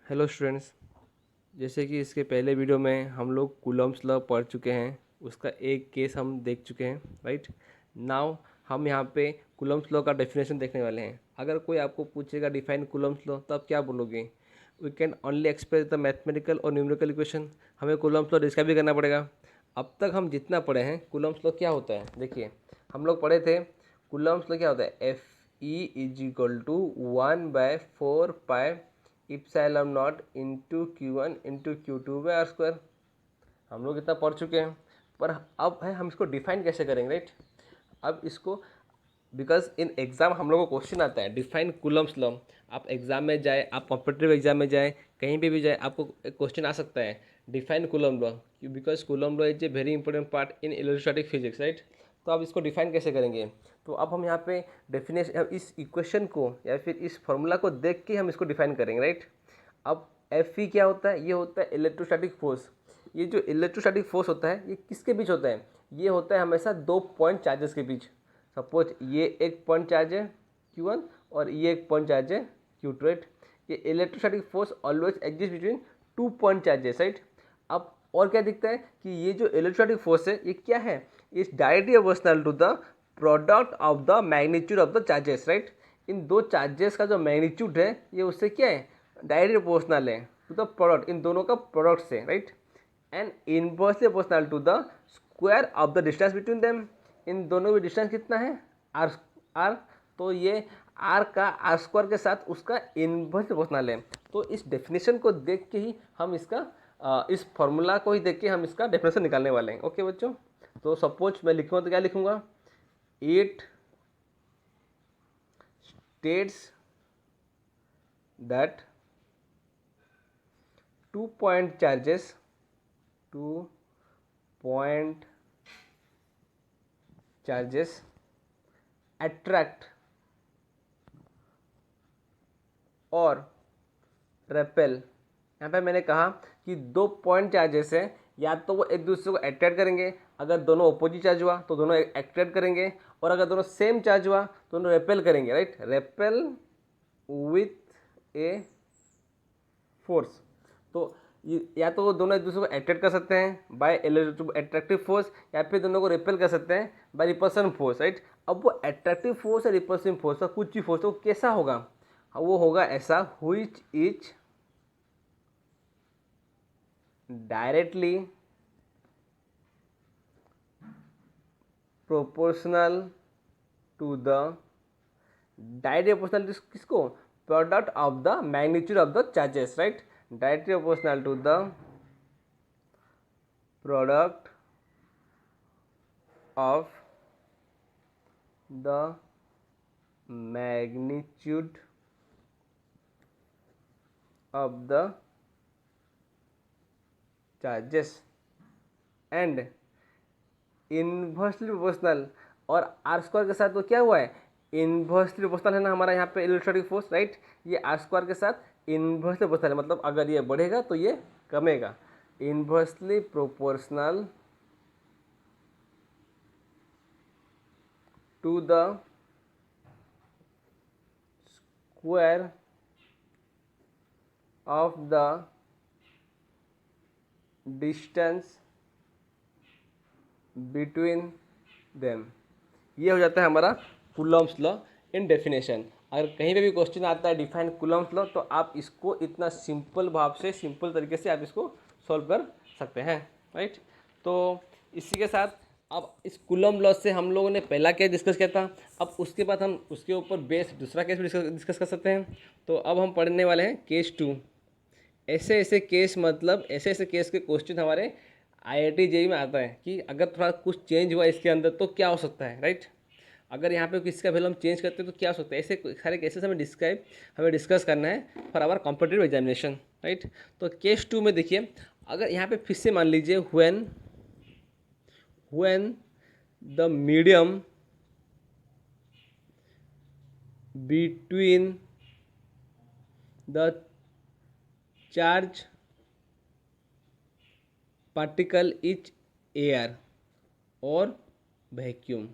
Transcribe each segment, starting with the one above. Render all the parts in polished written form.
Hello students. जैसे कि इसके पहले वीडियो में हम लोग कूलम्ब्स लॉ पढ़ चुके हैं, उसका एक केस हम देख चुके हैं। राइट नाउ हम यहाँ पे कूलम्ब्स लॉ का डेफिनेशन देखने वाले हैं। अगर कोई आपको पूछेगा डिफाइन कूलम्ब्स लॉ, तो आप क्या बोलोगे? We can only express the mathematical और न्यूमेरिकल इक्वेशन। हमें कूलम्ब्स लॉ डिस्क्राइब भी करना पड़ेगा। अब तक हम जितना पढ़े हैं, कूलम्ब्स लॉ क्या होता है देखिए। हम लोग पढ़े थे कूलम्ब्स लॉ क्या होता है, F E is equal to 1/4 pi epsilon naught into Q1 into Q2 by R square. हम लोग इतना पढ़ चुके हैं, पर अब है हम इसको डिफाइन कैसे करेंगे। राइट अब इसको, बिकॉज इन एग्ज़ाम हम लोग को क्वेश्चन आता है डिफाइन कूलम्ब्स लॉ। आप एग्ज़ाम में जाए, आप कॉम्पिटिटिव एग्जाम में जाए, कहीं पे भी जाए, आपको एक क्वेश्चन आ सकता है define coulomb law, because coulomb law is a very important part in electrostatic physics. Right तो आप इसको डिफाइन कैसे करेंगे? तो अब हम यहाँ पे डेफिनेशन, इस इक्वेशन को या फिर इस फॉर्मूला को देख के हम इसको डिफाइन करेंगे। राइट अब एफ ई क्या होता है? ये होता है इलेक्ट्रोस्टैटिक फोर्स। ये जो इलेक्ट्रोस्टैटिक फोर्स होता है, ये किसके बीच होता है? ये होता है हमेशा दो पॉइंट चार्जेस के बीच। सपोज ये एक पॉइंट चार्ज है Q1 और ये एक पॉइंट चार्ज है Q2। राइट ये electrostatic force always exist between two point charges. Right अब और क्या दिखता है कि ये जो इलेक्ट्रोस्टैटिक फोर्स है, ये क्या है? Is directly proportional to the product of the magnitude of the charges. Right इन दो चार्जेस का जो मैग्नीट्यूड है, ये उससे क्या है? डायरेक्टली प्रोपोर्शनल है टू द प्रोडक्ट, इन दोनों का प्रोडक्ट से। Right and inversely proportional to the square of the distance between them. इन दोनों में डिस्टेंस कितना है? आर। आर तो ये आर का आर स्क्वायर के साथ उसका इनवर्स प्रोपोर्शनल है। तो इस डेफिनेशन को देख के ही हम इसका इस फॉर्मूला को ही देख के हम इसका डेफिनेशन निकालने वाले हैं। ओके बच्चों, तो सपोज मैं लिखूँगा तो क्या लिखूँगा? It states that two point charges, two point charges attract और रेपेल। यहाँ पे मैंने कहा कि दो पॉइंट चार्जेस हैं, या तो वो एक दूसरे को अट्रैक्ट करेंगे, अगर दोनों अपोजिट चार्ज हुआ तो दोनों अट्रैक्ट करेंगे, और अगर दोनों सेम चार्ज हुआ तो दोनों रेपेल करेंगे। Right repel with a force. तो या तो वो दोनों एक दूसरे को अट्रैक्ट कर सकते हैं बाय अट्रैक्टिव फोर्स, या फिर दोनों को रिपेल कर सकते हैं बाय रिपल्सन फोर्स। राइट अब वो अट्रैक्टिव फोर्स या रिपल्सिव फोर्स का कुछ भी फोर्स, तो कैसा होगा? वो होगा ऐसा, which is directly proportional to the, directly proportional किसको? Product of the magnitude of the charges. Right directly proportional to the product of the magnitude of the charges and inversely proportional। और R square के साथ तो क्या हुआ है? Inversely proportional है ना हमारा यहाँ पे इलेक्ट्रोस्टैटिक फोर्स। राइट ये आर स्क्वायर के साथ इनवर्सली प्रोपोर्शनल है, मतलब अगर ये बढ़ेगा तो ये कमेगा। Inversely proportional to the square of the distance between them. ये हो जाता है हमारा कूलम्ब्स लॉ इन डेफिनेशन। अगर कहीं पे भी क्वेश्चन आता है डिफाइन कूलम्ब्स लॉ, तो आप इसको इतना सिंपल भाव से, सिंपल तरीके से आप इसको सॉल्व कर सकते हैं। राइट तो इसी के साथ अब इस कूलम्ब लॉ से हम लोगों ने पहला केस डिस्कस किया था। अब उसके बाद हम उसके ऊपर बेस दूसरा केस भी डिस्कस कर सकते हैं। तो अब हम पढ़ने वाले हैं केस 2। ऐसे ऐसे केस, मतलब ऐसे ऐसे केस के क्वेश्चन हमारे IIT JEE में आता है कि अगर थोड़ा कुछ चेंज हुआ इसके अंदर तो क्या हो सकता है। राइट अगर यहाँ पे किसी का वैल्यू हम चेंज करते हैं तो क्या हो सकता है। ऐसे सारे केसेस हमें डिस्कस करना है for our competitive examination. Right तो केस 2 में देखिए, अगर यहाँ पे फिर से मान लीजिए when the medium between the charge particle is air और वैक्यूम।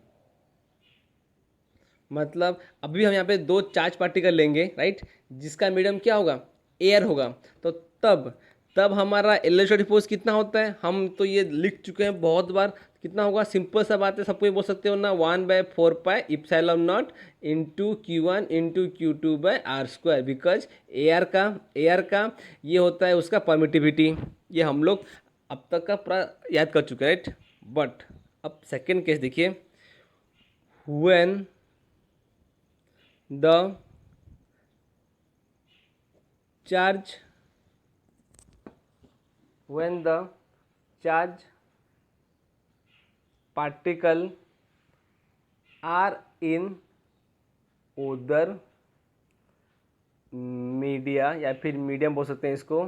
मतलब अभी हम यहाँ पे दो चार्ज पार्टिकल लेंगे। राइट जिसका मीडियम क्या होगा? एयर होगा, तो तब तब हमारा इलेक्ट्रोस्टैटिक फोर्स कितना होता है, हम तो ये लिख चुके हैं बहुत बार। कितना होगा, सिंपल सा बात है, सबको ये बोल सकते हो ना, 1/4 pi epsilon naught into Q1 into Q2/r², because air का ये होता है उसका परमिटिविटी। ये हम लोग अब तक का पूरा याद कर चुके हैं, राइट। बट अब सेकेंड केस देखिए, when the charge when the charge particle are in other media, या फिर मीडियम बोल सकते हैं इसको,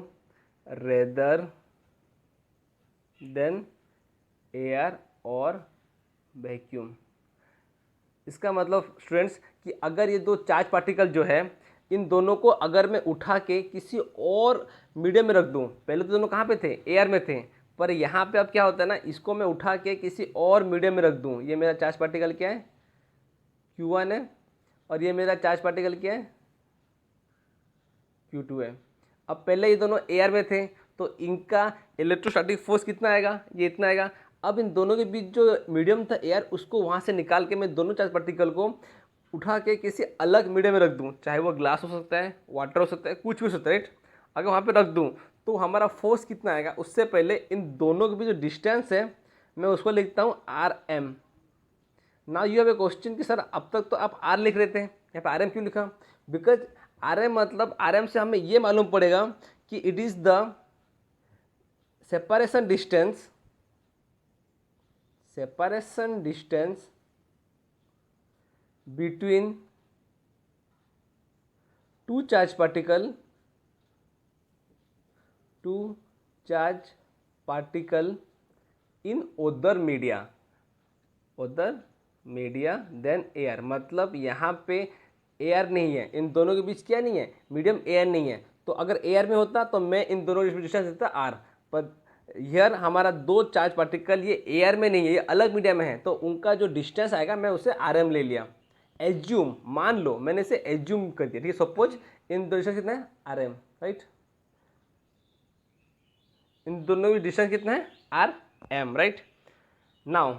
रेदर देन एयर और वैक्यूम। इसका मतलब स्टूडेंट्स कि अगर ये दो चार्ज पार्टिकल जो है, इन दोनों को अगर मैं उठा के किसी और मीडियम में रख दूं, पहले तो दोनों कहाँ पे थे, एयर में थे, पर यहाँ पे अब क्या होता है ना, इसको मैं उठा के किसी और मीडियम में रख दूं, ये मेरा चार्ज पार्टिकल क्या है, Q1 है, और ये मेरा चार्ज पार्टिकल क्या है, Q2 है। अब पहले ये दोनों एयर में थे, तो इनका इलेक्ट्रोस्टैटिक फोर्स कितना आएगा, ये इतना आएगा। अब इन दोनों के बीच जो मीडियम था एयर, उसको वहाँ से निकाल के मैं दोनों चार्ज पार्टिकल को उठा के किसी अलग मीडियम में रख दूँ, चाहे वो ग्लास हो सकता है, वाटर हो सकता है, कुछ भी हो सकता है, राइट। अगर वहाँ पे रख दूँ तो हमारा फोर्स कितना आएगा, उससे पहले इन दोनों के बीच जो डिस्टेंस है मैं उसको लिखता हूँ RM। Now you have a question कि सर अब तक तो आप R लिख रहे थे, यहाँ पे RM क्यों लिखा, बिकॉज RM मतलब RM से हमें ये मालूम पड़ेगा कि it is the separation distance between two charge particle in other media than air. मतलब यहाँ पे एयर नहीं है, इन दोनों के बीच क्या नहीं है, मीडियम एयर नहीं है। तो अगर एयर में होता तो मैं इन दोनों के बीच डिस्टेंस देता R, पर हियर हमारा दो चार्ज पार्टिकल ये एयर में नहीं है, ये अलग मीडियम में है, तो उनका जो डिस्टेंस आएगा मैं उसे RM ले लिया। एज्यूम, मान लो मैंने इसे एज्यूम कर दिया, ठीक है। सपोज इन दोनों डिस्टेंस कितना है, RM, राइट। इन दोनों की डिस्टेंस कितना है, RM, राइट। नाउ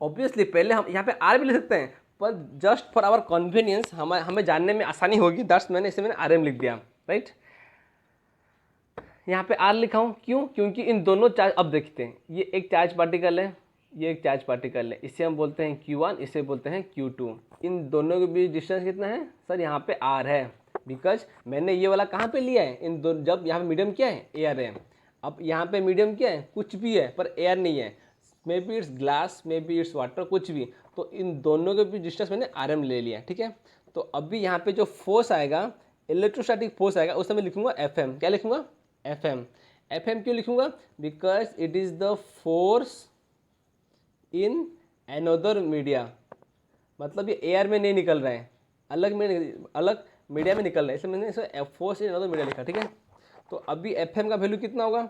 ऑब्वियसली पहले हम यहाँ पे R भी लिख सकते हैं, पर जस्ट फॉर आवर कन्वीनियंस हमें जानने में आसानी होगी, दैट्स मैंने RM लिख दिया, राइट। यहाँ पे R लिखा हूँ, क्यों, क्योंकि इन दोनों चार्ज, अब देखते हैं, ये एक चार्ज पार्टिकल है, ये एक चार्ज पार्टिकल है, इसे हम बोलते हैं Q1, इसे बोलते हैं Q2। इन दोनों के बीच डिस्टेंस कितना है सर, यहाँ पे R है, बिकॉज मैंने ये वाला कहाँ पे लिया है, इन दोनों, जब यहाँ पे मीडियम क्या है, एयर है। अब यहाँ पे मीडियम क्या है, कुछ भी है पर एयर नहीं है, may be it's glass, may be it's water, कुछ भी, तो इन दोनों के बीच डिस्टेंस मैंने RM ले लिया, ठीक है। तो अभी यहाँ पे जो फोर्स आएगा, इलेक्ट्रोस्टैटिक फोर्स आएगा, उसमें मैं लिखूंगा FM। क्या लिखूंगा, FM क्यों लिखूंगा, because it is the force in another media. मतलब ये एयर में नहीं निकल रहा है, अलग मीडिया में निकल रहा है, इसलिए मैंने इसे फोर्स इन अनदर मीडिया लिखा, ठीक है। तो अभी FM का वैल्यू कितना होगा,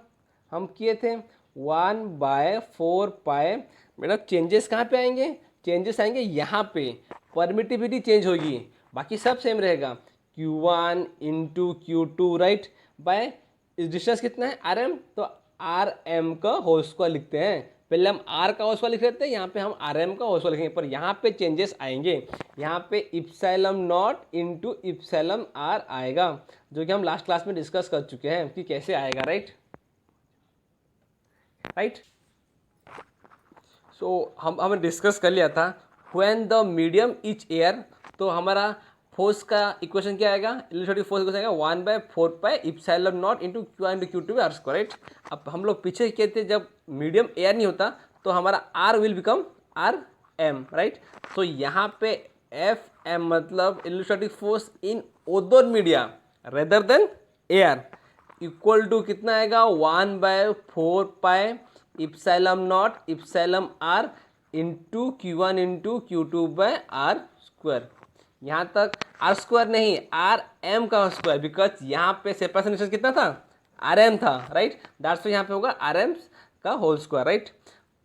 हम किए थे 1/4 पाई। मेरा चेंजेस कहाँ पे आएंगे, चेंजेस आएंगे यहाँ पे, परमिटिविटी चेंज होगी, बाकी सब सेम रहेगा, Q1 into Q2, right, by इस डिस्टेंस कितना है RM, तो RM का होल स्क्वायर लिखते हैं। पहले हम R का होल स्क्वायर लिख रहे थे, यहाँ पे हम RM का होल स्क्वायर लिखेंगे, पर यहाँ पे चेंजेस आएंगे, यहाँ पे epsilon naught into epsilon R आएगा, जो कि हम लास्ट क्लास में डिस्कस कर चुके हैं कि कैसे आएगा, राइट। सो हमने डिस्कस कर लिया था when the medium is air, तो हमारा फोर्स का इक्वेशन क्या आएगा, इलेक्ट्रोस्टैटिक फोर्स इक्वेशन आएगा 1/4 pi epsilon naught into Q1 into Q2/r², right. अब हम लोग पीछे कहते जब मीडियम एयर नहीं होता तो हमारा R will become RM, right. तो यहाँ पे FM मतलब electrostatic force in other media rather than air, equal to कितना आएगा, 1/4 pi epsilon naught epsilon R into Q1 into Q2/r²। यहाँ तक R² नहीं, RM का स्क्वायर, बिकॉज यहाँ पे सेपरेशन डिस्टेंस कितना था, RM था, राइट। दैट्स यहाँ पे होगा RM का होल स्क्वायर, राइट।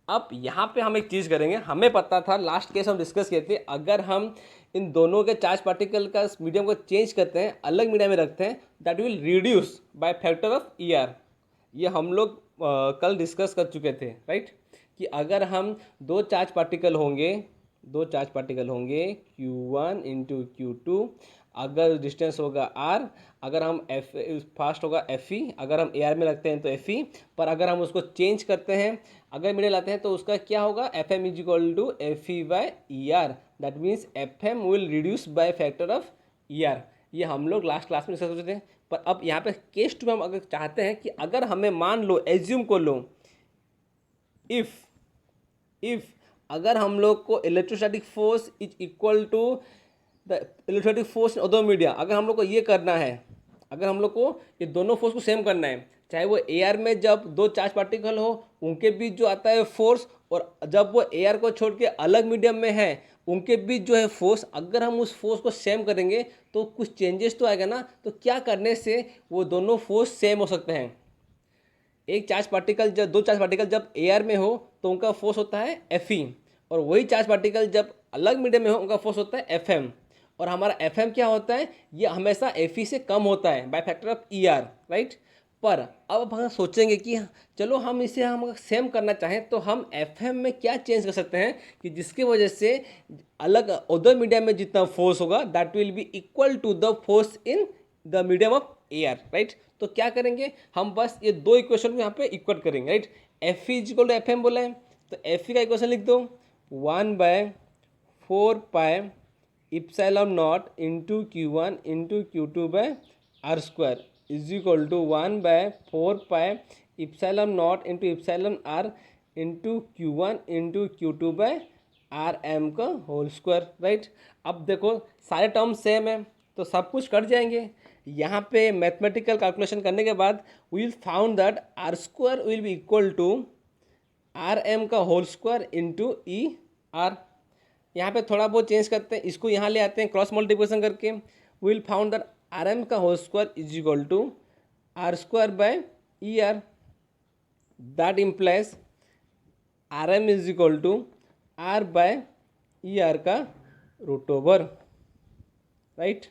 अब यहाँ पे हम एक चीज़ करेंगे, हमें पता था लास्ट केस हम डिस्कस किए थे, अगर हम इन दोनों के चार्ज पार्टिकल का मीडियम को चेंज करते हैं, अलग मीडियम में रखते हैं, that will reduce by factor of ER। ये हम लोग कल डिस्कस कर चुके थे, राइट, कि अगर हम दो चार्ज पार्टिकल होंगे Q1 इंटू Q2, अगर डिस्टेंस होगा R, अगर हम फास्ट होगा Fe, अगर हम AR में रखते हैं तो Fe, पर अगर हम उसको चेंज करते हैं, अगर मीडियम लाते हैं तो उसका क्या होगा, FM is equal to Fe by ER, that means FM will reduce by factor of ER। ये हम लोग लास्ट क्लास में डिस्कस करते थे। पर अब यहाँ पे केस 2 में हम अगर चाहते हैं कि अगर हमें मान लो, एज्यूम को लो, इफ अगर हम लोग को electrostatic force is equal to the electrostatic force in other media, अगर हम लोग को ये करना है, अगर हम लोग को ये दोनों फोर्स को सेम करना है, चाहे वो AR में जब दो चार्ज पार्टिकल हो उनके बीच जो आता है फोर्स, और जब वो AR को छोड़ के अलग मीडियम में है उनके बीच जो है फोर्स, अगर हम उस फोर्स को सेम करेंगे तो कुछ चेंजेस तो आएगा ना। तो क्या करने से वो दोनों फोर्स सेम हो सकते हैं? एक चार्ज पार्टिकल जब दो चार्ज पार्टिकल जब AR में हो तो उनका फोर्स होता है Fe, और वही चार्ज पार्टिकल जब अलग मीडियम में हो उनका फोर्स होता है FM। और हमारा FM क्या होता है, ये हमेशा Fe से कम होता है bye factor of ER, right. पर अब हम सोचेंगे कि चलो हम इसे हम सेम करना चाहें तो हम FM में क्या चेंज कर सकते हैं कि जिसकी वजह से अलग अदर मीडियम में जितना फोर्स होगा that will be equal to the force in the medium of AR, right. तो क्या करेंगे, हम बस ये दो इक्वेशन को यहाँ पे इक्वल करेंगे, right. Fe is equal to FM बोला है तो Fe का इक्वेशन लिख दो, 1/4 pi epsilon naught into Q1 into Q2 by R square is equal to 1/4 pi epsilon naught into epsilon R into Q1 into Q2 by RM का whole square, right. अब देखो सारे टर्म सेम है तो सब कुछ कट जाएंगे। यहाँ पे मैथमेटिकल कैलकुलेशन करने के बाद we will found that R square will be equal to RM का होल स्क्वायर इंटू ER। यहाँ पे थोड़ा बहुत चेंज करते हैं, इसको यहाँ ले आते हैं क्रॉस मल्टीप्लिकेशन करके, we will found that RM का whole square is equal to R square by ER। That implies RM is equal to R by ER का रूट ओवर, राइट।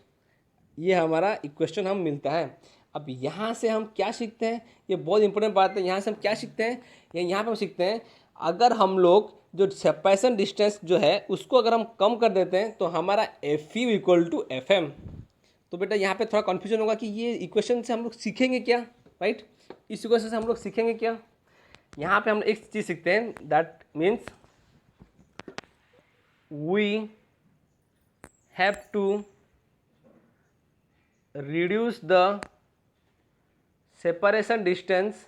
ये हमारा इक्वेशन हम मिलता है। अब यहाँ से हम क्या सीखते हैं, ये बहुत इंपॉर्टेंट बात है। यहाँ से हम क्या सीखते हैं, यहाँ पे हम सीखते हैं अगर हम लोग जो सेपरेशन डिस्टेंस जो है उसको अगर हम कम कर देते हैं तो हमारा Fe इक्वल टू FM। तो बेटा यहाँ पे थोड़ा कन्फ्यूजन होगा कि ये इक्वेशन से हम लोग सीखेंगे क्या, राइट। इस इक्वेशन से हम लोग सीखेंगे क्या, यहाँ पे हम एक चीज़ सीखते हैं, that means we have to reduce the separation distance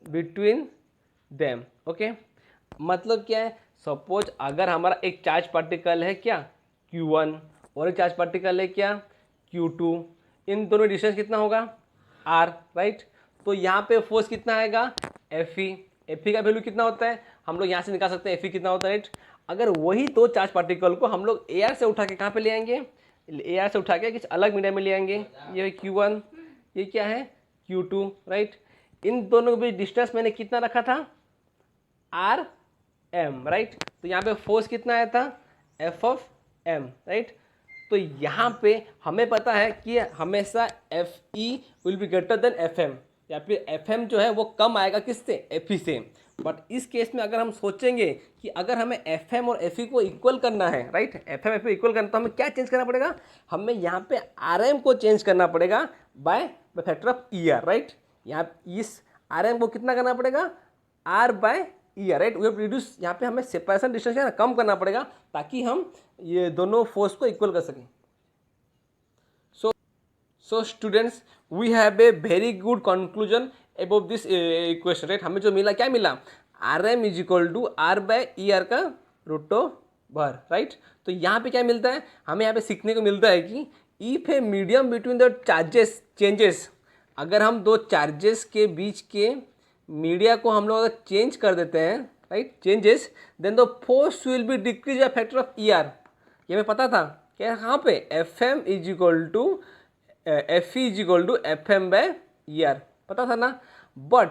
between them, okay. मतलब क्या है, सपोज अगर हमारा एक चार्ज पार्टिकल है क्या Q1 और एक चार्ज पार्टिकल है क्या Q2, इन दोनों डिस्टेंस कितना होगा R, राइट। तो यहाँ पे फोर्स कितना आएगा Fe का वैल्यू कितना होता है हम लोग यहाँ से निकाल सकते हैं, Fe कितना होता है, राइट। अगर वही दो चार्ज पार्टिकल को हम लोग AR से उठा के कहाँ पे ले आएंगे, AR से उठा के किसी अलग मीडियम में ले आएंगे, ये Q1 ये क्या है Q2, राइट। इन दोनों के बीच डिस्टेंस मैंने कितना रखा था RM, राइट। तो यहाँ पे फोर्स कितना आया था F(m), राइट। तो यहाँ पे हमें पता है कि हमेशा Fe will be greater than FM, या फिर FM जो है वो कम आएगा किससे, Fe से। बट इस केस में अगर हम सोचेंगे कि अगर हमें FM और Fe को इक्वल करना है, राइट, FM Fe इक्वल करना, तो हमें क्या चेंज करना पड़ेगा, हमें यहाँ पे RM को चेंज करना पड़ेगा by factor of ER, right. यहाँ इस RM को कितना करना पड़ेगा R by ER, right. We have reduce, यहाँ पे हमें सेपरेशन डिस्टेंस है ना कम करना पड़ेगा ताकि हम ये दोनों फोर्स को इक्वल कर सकें। So students, we have a very good conclusion about this equation, right. हमें जो मिला, क्या मिला, RM is equal to R by ER का रूट ओवर, राइट। तो यहाँ पे क्या मिलता है, हमें यहाँ पे सीखने को मिलता है कि if a medium between the charges changes, अगर हम दो चार्जेस के बीच के मीडिया को हम लोग अगर चेंज कर देते हैं, right, changes, then the force will be decrease by factor of ER। ये हमें पता था क्या, कहाँ पे, FM is equal to Fe is equal to FM by E R, पता था ना। But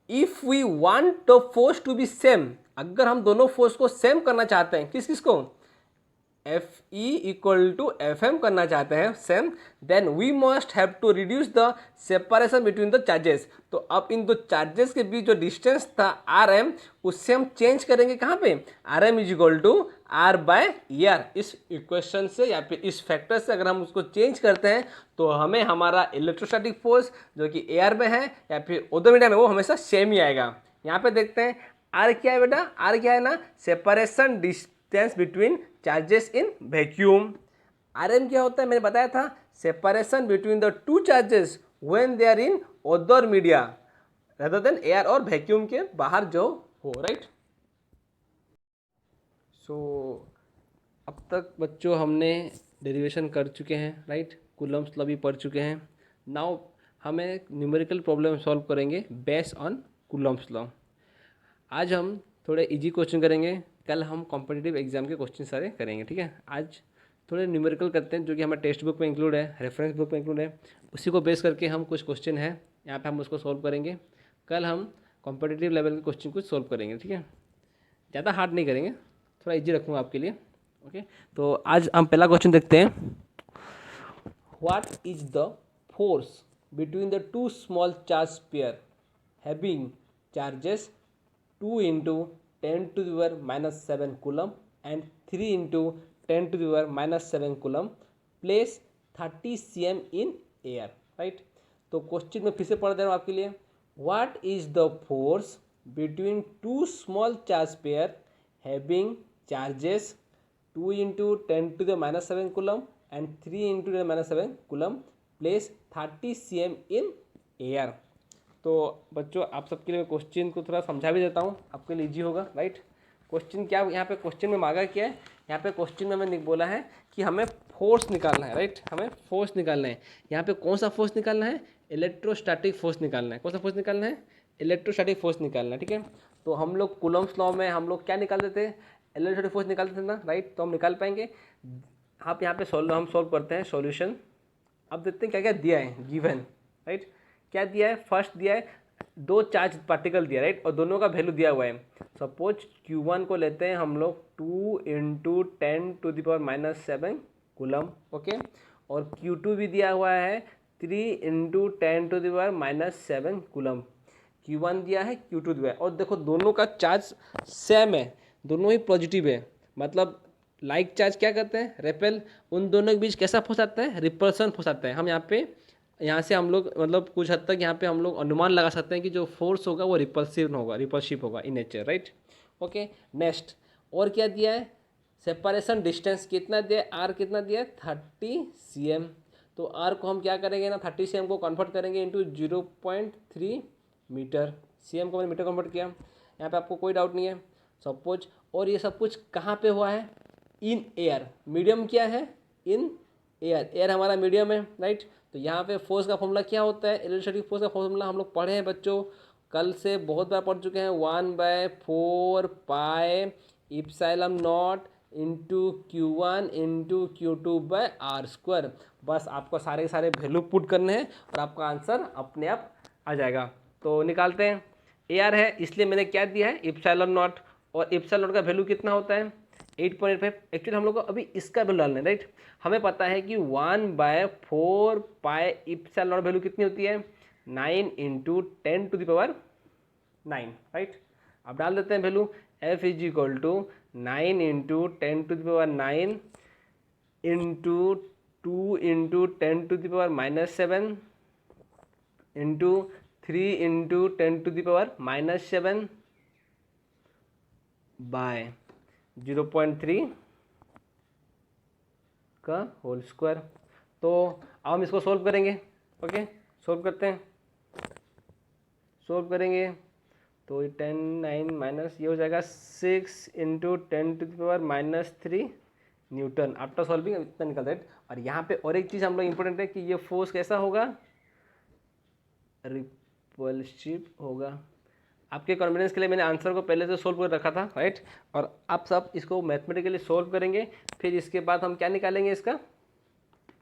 if we want the force to be same, अगर हम दोनों फोर्स को सेम करना चाहते हैं, किस किस को, F E equal to F M करना चाहते हैं same, then we must have to reduce the separation between the charges. तो अब इन दो चार्जेस के बीच जो डिस्टेंस था आर एम, उससे हम चेंज करेंगे कहाँ पे, R M is equal to R by E R. इस इक्वेशन से या फिर इस फैक्टर से अगर हम उसको चेंज करते हैं तो हमें हमारा इलेक्ट्रोस्टैटिक फोर्स जो कि एयर में है या फिर ओडोमीटर में, वो हमेशा सेम ही आएगा। यहाँ पे देखते हैं आर क्या है बेटा, आर क्या है ना, separation distance between charges in vacuum. R M क्या होता है, मैंने बताया था, separation between the two charges when they are in other media rather than air, और वैक्यूम के बाहर जो हो, राइट। सो अब तक बच्चों हमने डेरिवेशन कर चुके हैं, राइट, कूलम्ब्स लॉ भी पढ़ चुके हैं। नाउ हमें न्यूमेरिकल प्रॉब्लम सॉल्व करेंगे बेस्ड ऑन कूलम्ब्स लॉ। आज हम थोड़े इजी क्वेश्चन करेंगे, कल हम कॉम्पिटिटिव एग्जाम के क्वेश्चन सारे करेंगे, ठीक है। आज थोड़े न्यूमेरिकल करते हैं जो कि हमारे टेक्स्ट बुक में इंक्लूड है, रेफरेंस बुक में इंक्लूड है, उसी को बेस करके हम कुछ क्वेश्चन है यहाँ पे हम उसको सॉल्व करेंगे। कल हम कॉम्पिटिटिव लेवल के क्वेश्चन कुछ सॉल्व करेंगे, ठीक है। ज़्यादा हार्ड नहीं करेंगे, थोड़ा इजी रखूँगा आपके लिए, ओके। तो आज हम पहला क्वेश्चन देखते हैं। What is the force between the to small charge pair having charges 2 into 10 to the power minus 7 coulomb and 3 into 10 to the power minus 7 coulomb, place 30 cm in air, right। तो question में फिर से पढ़ दे रहा हूँ आपके लिए। What is the force between two small charge pair having charges 2 into 10 to the minus 7 coulomb and 3 into 10 to the minus 7 coulomb, place 30 cm in air। तो बच्चों आप सबके लिए क्वेश्चन को थोड़ा समझा भी देता हूँ, आपके लिए इजी होगा, राइट। क्वेश्चन क्या यहाँ पे क्वेश्चन में मांगा क्या है, यहाँ पे क्वेश्चन में मैंने बोला है कि हमें फोर्स निकालना है, राइट, हमें फोर्स निकालना है। यहाँ पे कौन सा फोर्स निकालना है, इलेक्ट्रोस्टैटिक फोर्स निकालना है। कौन सा फोर्स निकालना है, इलेक्ट्रोस्टैटिक फोर्स निकालना है, ठीक है। तो हम लोग कूलम्ब्स लॉ में हम लोग क्या निकालते थे, इलेक्ट्रोस्टैटिक फोर्स निकालते थे ना, राइट। तो हम निकाल पाएंगे। आप यहाँ पे हम सॉल्व करते हैं सॉल्यूशन। अब देखते हैं क्या क्या दिया है गिवन, राइट। क्या दिया है, फर्स्ट दिया है दो चार्ज पार्टिकल दिया, राइट, और दोनों का वैल्यू दिया हुआ है। सपोज Q1 को लेते हैं हम लोग 2 into 10 to the power minus 7 coulomb, okay. और Q2 भी दिया हुआ है 3 into 10 to the power minus 7 coulomb. Q1 दिया है, Q2 दिया है, और देखो दोनों का चार्ज सेम है, दोनों ही पॉजिटिव है। मतलब लाइक चार्ज क्या करते हैं, रेपेल, उन दोनों के बीच कैसा फोर्स आता है, रिपल्सन फोर्स आता है। हम यहाँ से हम लोग मतलब कुछ हद तक यहाँ पे हम लोग अनुमान लगा सकते हैं कि जो फोर्स होगा वो रिपल्सिव होगा in nature, right, okay. Next और क्या दिया है, सेपरेशन डिस्टेंस कितना दिया है, आर कितना दिया है, 30 cm। तो आर को हम क्या करेंगे ना, 30 cm को कन्वर्ट करेंगे इंटू 0.3 मीटर। cm को मैंने मीटर कन्वर्ट किया, यहाँ पे आपको कोई डाउट नहीं है। सपोज, और ये सब कुछ कहाँ पे हुआ है, इन एयर। मीडियम क्या है, इन एयर, एयर हमारा मीडियम है, राइट। तो यहाँ पे फोर्स का फॉर्मूला क्या होता है, इलेक्ट्रोस्टैटिक फोर्स का फॉर्मूला हम लोग पढ़े हैं बच्चों, कल से बहुत बार पढ़ चुके हैं। 1/4 pi epsilon naught into Q1 into Q2/r²। बस आपको सारे के सारे वैल्यू पुट करने हैं और आपका आंसर अपने आप आ जाएगा। तो निकालते हैं। AR है इसलिए मैंने क्या दिया है, इप्सिलॉन नॉट, और इप्सिलॉन नॉट का वैल्यू कितना होता है, 8.5। एक्चुअली हम लोग को अभी इसका वैल्यू डालना है, राइट। हमें पता है कि 1/4 पाई इप्सिलॉन नॉट वैल्यू कितनी होती है, 9 into 10 to the power 9, right. अब डाल देते हैं value, F is equal to 9 into 10 to the power 9 into 2 into 10 to the power minus 7 into 3 into 10 to the power minus 7 by 0.3 का whole square. तो अब हम इसको सोल्व करेंगे, ओके। सोल्व करते हैं, सोल्व करेंगे तो 10 9 माइनस ये हो जाएगा 6 into 10 to the power minus 3 Newton. After solving इतना निकल रहा है। और यहाँ पे और एक चीज़ हम लोग इम्पोर्टेंट है कि ये फोर्स कैसा होगा, रिपल्सिव होगा। आपके कॉन्फिडेंस के लिए मैंने आंसर को पहले से सोल्व कर रखा था, राइट। और आप सब इसको मैथमेटिकली सोल्व करेंगे, फिर इसके बाद हम क्या निकालेंगे, इसका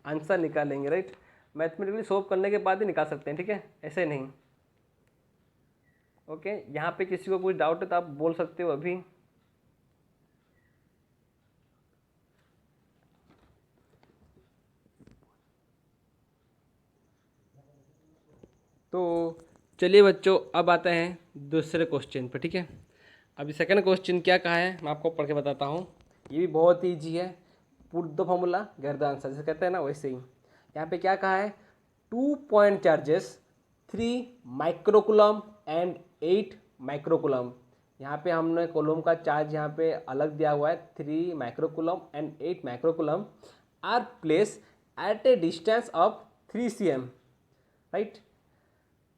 आंसर निकालेंगे, राइट। मैथमेटिकली सोल्व करने के बाद ही निकाल सकते हैं, ठीक है, ऐसे नहीं। ओके, यहाँ पे किसी को कुछ डाउट है तो आप बोल सकते हो अभी। तो चलिए बच्चों, अब आते हैं दूसरे क्वेश्चन पर, ठीक है। अभी सेकंड क्वेश्चन क्या कहा है मैं आपको पढ़ के बताता हूँ। ये भी बहुत ईजी है, put the formula get the answer, जैसे कहते हैं ना वैसे ही। यहाँ पे क्या कहा है, 2 point charges 3 microcoulomb and 8 microcoulomb. यहाँ पे हमने कोलम का चार्ज यहाँ पे अलग दिया हुआ है, 3 microcoulomb and 8 microcoulomb are place at a distance of 3 cm, right,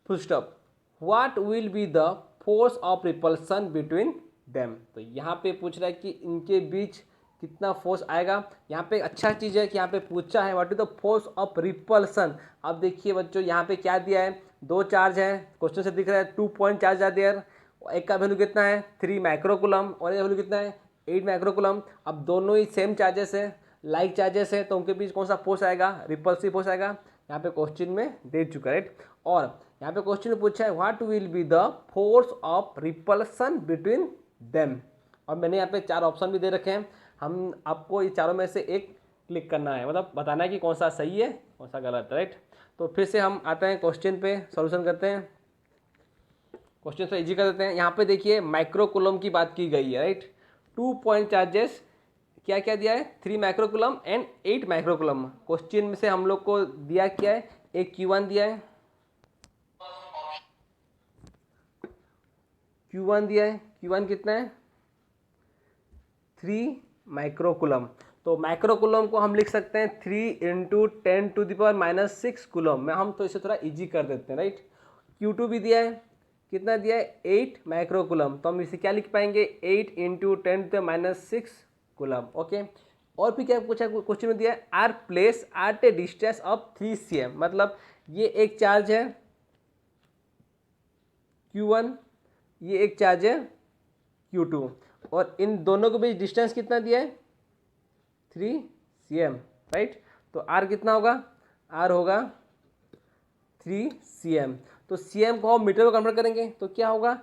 full stop. What will be the force of repulsion between them. तो यहाँ पे पूछ रहा है कि इनके बीच कितना फोर्स आएगा। यहाँ पे अच्छा चीज़ है कि यहाँ पे पूछा है what is the force of repulsion. अब देखिए बच्चों, यहाँ पे क्या दिया है, 2 चार्ज है, क्वेश्चन से दिख रहा है 2 पॉइंट चार्ज आर देयर। एक का वैल्यू कितना है 3 माइक्रोकुलम और एक वैल्यू कितना है 8 माइक्रोकुलम। अब दोनों ही सेम चार्जेस है, लाइक चार्जेस है, तो उनके बीच कौन सा फोर्स आएगा, रिपल्सिव फोर्स आएगा। यहाँ पे क्वेश्चन में दे चुका है, राइट। और यहाँ पे क्वेश्चन में पूछा है what will be the force of repulsion between them. और मैंने यहाँ पे 4 ऑप्शन भी दे रखे हैं, हम आपको ये चारों में से एक क्लिक करना है, मतलब बताना है कि कौन सा सही है कौन सा गलत है, राइट। तो फिर से हम आते हैं क्वेश्चन पे, सॉल्यूशन करते हैं। क्वेश्चन तो इजी कर देते हैं। यहाँ पे देखिए माइक्रोकुलम की बात की गई है, राइट। 2 पॉइंट चार्जेस क्या क्या दिया है, 3 माइक्रोकुलम एंड 8 माइक्रोकुलम। क्वेश्चन में से हम लोग को दिया क्या है, एक Q1 दिया है, Q1 दिया है, Q1 कितना है 3 माइक्रोकुलम। तो माइक्रोकुलम को हम लिख सकते हैं 3 इंटू 10⁻⁻6 कुलम में, हम तो इसे थोड़ा इजी कर देते हैं, राइट। Q2 भी दिया है, कितना दिया है 8 माइक्रोकुलम, तो हम इसे क्या लिख पाएंगे 8 इंटू 10⁻6 कुलम। ओके, और फिर क्या पूछा क्वेश्चन में दिया है are place at a distance of 3 cm, मतलब ये एक चार्ज है Q1, ये एक चार्ज है Q2, और इन दोनों के बीच डिस्टेंस कितना दिया है 3 cm, राइट। तो R कितना होगा, R होगा 3 cm। तो cm को हम मीटर में कन्वर्ट करेंगे तो क्या होगा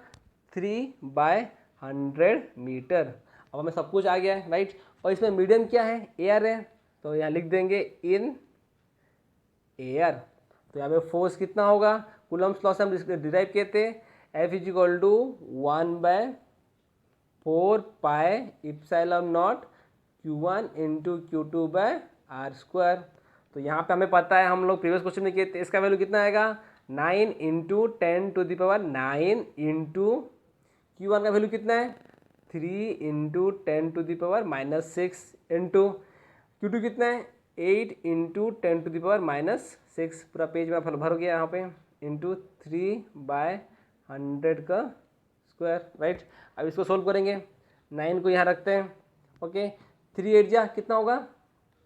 3/100 मीटर। अब हमें सब कुछ आ गया है, राइट। और इसमें मीडियम क्या है, एयर है, तो यहाँ लिख देंगे इन एयर। तो यहाँ पे फोर्स कितना होगा, कूलम्ब्स लॉ से हम डिराइव किए थे, F = 1/4 pi epsilon not Q1 into Q2/R²। तो यहाँ पे हमें पता है, हम लोग प्रीवियस क्वेश्चन में किए थे, इसका वैल्यू कितना आएगा 9 इंटू 10⁻9 इंटू Q1 का वैल्यू कितना है 3 इंटू 10⁻6 इंटू Q2 कितना है 8 इंटू 10⁻6, पूरा पेज में भर गया यहाँ पे, इंटू 3/100 का स्क्वायर, राइट। अब इसको सोल्व करेंगे, 9 को यहाँ रखते हैं, ओके। 3 8 जा कितना होगा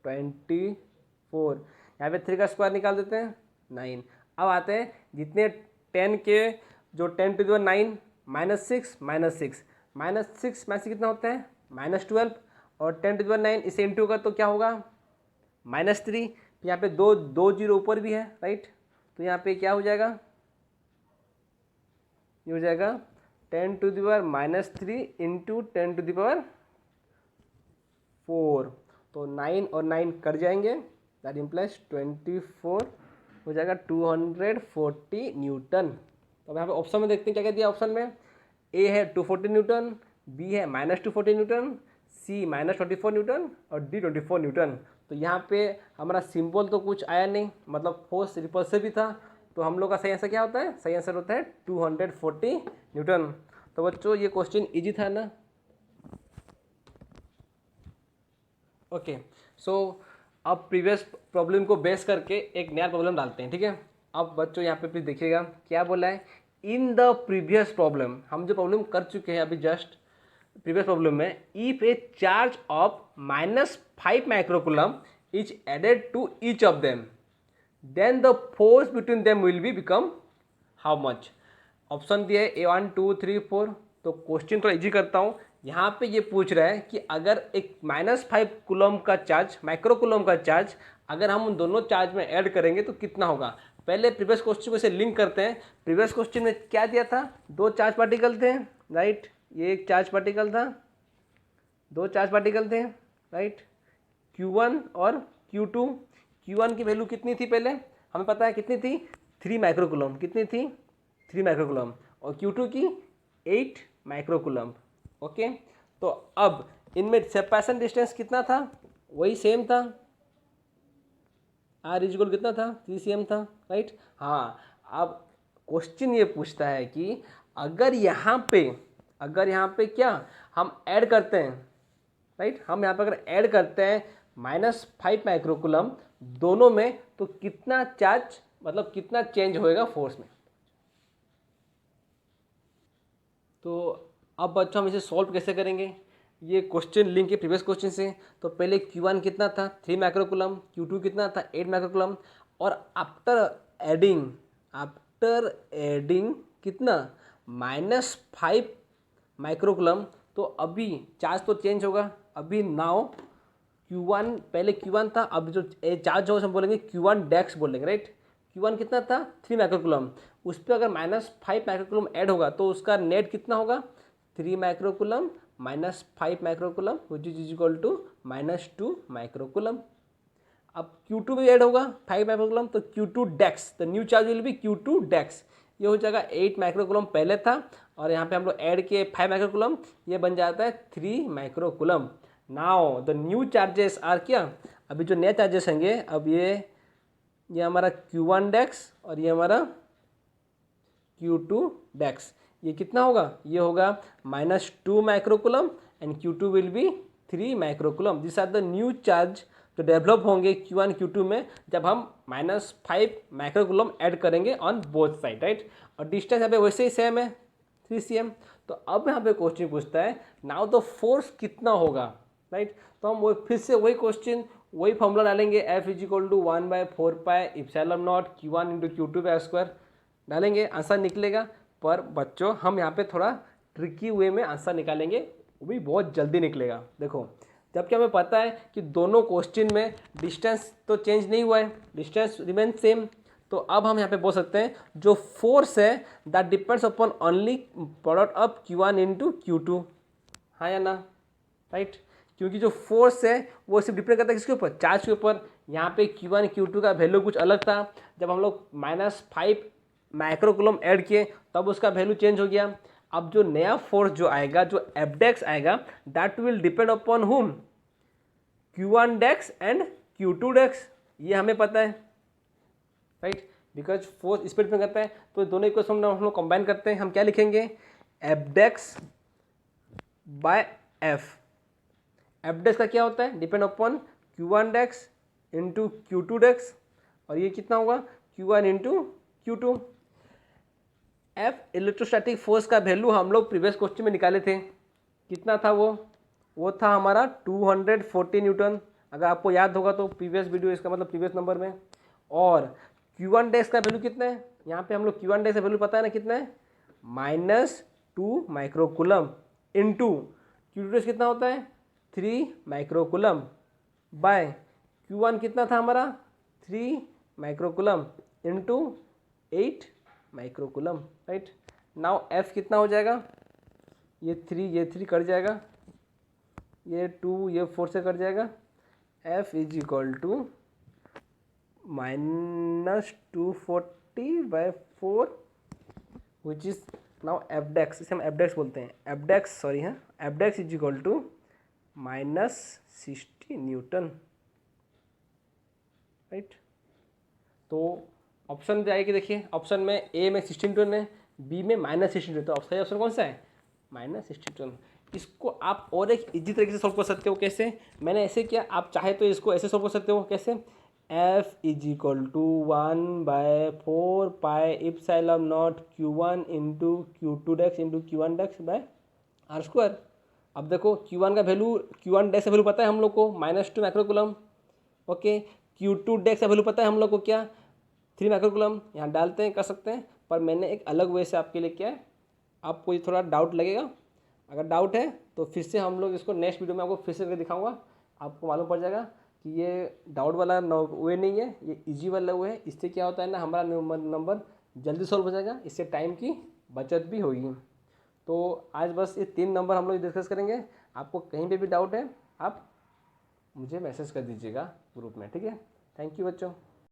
24, यहाँ पे 3 का स्क्वायर निकाल देते हैं 9। अब आते हैं जितने 10 के जो 10⁻9 -6 -6 कितना होता है -12, और 10⁻9 इसे इंटू का तो क्या होगा -3। यहाँ पे दो जीरो ऊपर भी है, राइट। तो यहाँ पे क्या हो जाएगा, ये हो जाएगा 10⁻³ इंटू 10⁻4। तो 9 और 9 कट जाएंगे, दैट इम्प्लाइज 24 हो जाएगा 240 न्यूटन। तो अब यहाँ पे ऑप्शन में देखते हैं क्या क्या दिया ऑप्शन में। ए है 240 न्यूटन, बी है -240 न्यूटन, सी -24 न्यूटन और डी 24 न्यूटन। तो यहाँ पे हमारा सिंबल तो कुछ आया नहीं, मतलब फोर्स रिपल्सिव भी था, तो हम लोग का सही आंसर क्या होता है, सही आंसर होता है 240 न्यूटन। तो बच्चों ये क्वेश्चन इजी था ना। ओके, सो अब प्रीवियस प्रॉब्लम को बेस करके एक नया प्रॉब्लम डालते हैं, ठीक है। अब बच्चों यहाँ पे प्लीज देखिएगा क्या बोला है, इन द प्रीवियस प्रॉब्लम, हम जो प्रॉब्लम कर चुके हैं अभी जस्ट प्रीवियस प्रॉब्लम में, if a charge of -5 microcoulomb is added to each of them, then the force between them will be become how much. Option दिए A1 2 3 4। तो question थोड़ा इजी करता हूँ, यहाँ पे ये पूछ रहा है कि अगर एक -5 कूलम का चार्ज, माइक्रो कूलम का चार्ज, अगर हम उन दोनों चार्ज में ऐड करेंगे तो कितना होगा। पहले प्रीवियस क्वेश्चन को इसे लिंक करते हैं। प्रीवियस क्वेश्चन में क्या दिया था, दो चार्ज पार्टिकल थे, राइट। ये एक चार्ज पार्टिकल था, दो चार्ज पार्टिकल थे, राइट, Q1 और Q2। Q1 की वैल्यू कितनी थी, पहले हमें पता है कितनी थी, 3 माइक्रोकूलम। कितनी थी, 3 माइक्रोकूलम। और Q2 की 8 माइक्रोकूलम। ओके, तो अब इनमें सेपरेशन डिस्टेंस कितना था, वही सेम था, R इक्वल कितना था, 3 cm था, राइट। हाँ, अब क्वेश्चन ये पूछता है कि अगर यहाँ पे क्या हम ऐड करते हैं, राइट, हम यहाँ पे अगर ऐड करते हैं -5 माइक्रोकूलम दोनों में, तो कितना चार्ज, मतलब कितना चेंज होएगा फोर्स में। तो अब बच्चों हम इसे सॉल्व कैसे करेंगे, ये क्वेश्चन लिंक है प्रीवियस क्वेश्चन से। तो पहले Q1 कितना था, 3 माइक्रोकूलम, Q2 कितना था, 8 माइक्रोकूलम, और आफ्टर एडिंग कितना, -5 माइक्रोकूलम। तो अभी चार्ज तो चेंज होगा। अभी नाउ Q1, पहले Q1 था, अब जो चार्ज हो हम बोलेंगे Q1 डैक्स बोलेंगे, राइट। Q1 कितना था, 3 माइक्रोकूलम, उस पर अगर -5 माइक्रोकूलम ऐड होगा तो उसका नेट कितना होगा, 3 microcoulomb -5 microcoulomb which is equal to -2 microcoulomb. अब Q2 भी ऐड होगा 5 माइक्रोकूलम, तो Q2 dash, the new charge will be Q2 dash. ये हो जाएगा 8 माइक्रोकूलम पहले था, और यहाँ पे हम लोग ऐड किए 5 माइक्रोकूलम, ये बन जाता है 3 microcoulomb. Now the new charges are क्या, अभी जो नए चार्जेस होंगे, अब ये हमारा Q1 डैक्स और ये हमारा Q2 डैक्स, ये कितना होगा, ये होगा -2 microcoulomb and Q2 will be 3 microcoulomb. This are the new charge जो डेवलप होंगे Q1 Q2 में जब हम -5 माइक्रोकूलम ऐड करेंगे ऑन बोथ साइड, राइट। और डिस्टेंस यहाँ पे वैसे ही सेम है, 3 cm। तो अब यहाँ पे क्वेश्चन पूछता है नाउ द फोर्स कितना होगा, राइट। तो हम वो फिर से वही क्वेश्चन, वही फॉर्मूला डालेंगे, F = 1/4πε0 Q1 × Q2² डालेंगे, आंसर निकलेगा। पर बच्चों हम यहाँ पे थोड़ा ट्रिकी वे में आंसर निकालेंगे, वो भी बहुत जल्दी निकलेगा। देखो, जबकि हमें पता है कि दोनों क्वेश्चन में डिस्टेंस तो चेंज नहीं हुआ है, डिस्टेंस रिमेन सेम। तो अब हम यहाँ पे बोल सकते हैं जो फोर्स है that depends upon only product of Q1 × Q2, हाँ या ना, राइट। क्योंकि जो फोर्स है वो सिर्फ डिपेंड करता है किसके ऊपर, चार्ज के ऊपर। यहाँ पे Q1 Q2 का वैल्यू कुछ अलग था, जब हम लोग -5 माइक्रोकूलम ऐड किए तब उसका वैल्यू चेंज हो गया। अब जो नया फोर्स जो आएगा, जो Fdex आएगा, दैट विल डिपेंड अपॉन हुम, Q1 डेक्स एंड Q2 डेक्स, ये हमें पता है, राइट। बिकॉज फोर्स इस पर डिपेंड करता है। तो दोनों इक्वेशन हम लोग कंबाइन करते हैं, हम क्या लिखेंगे, Fdex बाय F। Fdex का क्या होता है, डिपेंड अपॉन Q1 डेक्स इंटू Q2 डेक्स, और ये कितना होगा, Q1 into Q2। F electrostatic force का वैल्यू हम लोग प्रीवियस क्वेश्चन में निकाले थे, कितना था वो था हमारा 240 न्यूटन, अगर आपको याद होगा तो प्रीवियस वीडियो, इसका मतलब प्रीवियस नंबर में। और Q1 डैश का वैल्यू कितना है, यहाँ पे हम लोग Q1 डैश का वैल्यू पता है ना कितना है, -2 माइक्रोकूलम इंटू Q2 डैश कितना होता है, 3 माइक्रोकूलम बाय Q1 कितना था हमारा, 3 microcoulomb into 8 microcoulomb, right. Now F कितना हो जाएगा, ये 3 कट जाएगा, ये 2 ये 4 से कट जाएगा। F = -240/4 which is now Fdex, इसे हम Fdex बोलते हैं, Fdex सॉरी है, Fdex = -60 न्यूटन, राइट। तो ऑप्शन जाएगी, देखिए ऑप्शन में ए में 16 न्यूटन है, बी में -16 न्यूटन, तो सही ऑप्शन कौन सा है, -16 न्यूटन। इसको आप और एक इजी तरीके से सॉल्व कर सकते हो, कैसे, मैंने ऐसे किया, आप चाहे तो इसको ऐसे सॉल्व कर सकते हो, कैसे, F = 1/4πε0 Q1 × Q2 डेक्स इंटू Q1 डेक्स बाय R²। अब देखो Q1 का वैल्यू, Q1 डेक्स का वैल्यू पता है हम लोग को -2 माइक्रोकूलम, ओके। Q2 डेक्स का वैल्यू पता है हम लोग को क्या, 3 माइक्रोकूलम, यहाँ डालते हैं, कर सकते हैं, पर मैंने एक अलग वे से आपके लिए किया है, आपको ये थोड़ा डाउट लगेगा, अगर डाउट है तो फिर से हम लोग इसको नेक्स्ट वीडियो में आपको फिर से करके दिखाऊंगा, आपको मालूम पड़ जाएगा कि ये डाउट वाला वे नहीं है, ये इजी वाला वे है। इससे क्या होता है ना, हमारा नंबर जल्दी सॉल्व हो जाएगा, इससे टाइम की बचत भी होगी। तो आज बस ये 3 नंबर हम लोग डिस्कस करेंगे। आपको कहीं पे भी डाउट है आप मुझे मैसेज कर दीजिएगा ग्रुप में, ठीक है। थैंक यू बच्चों।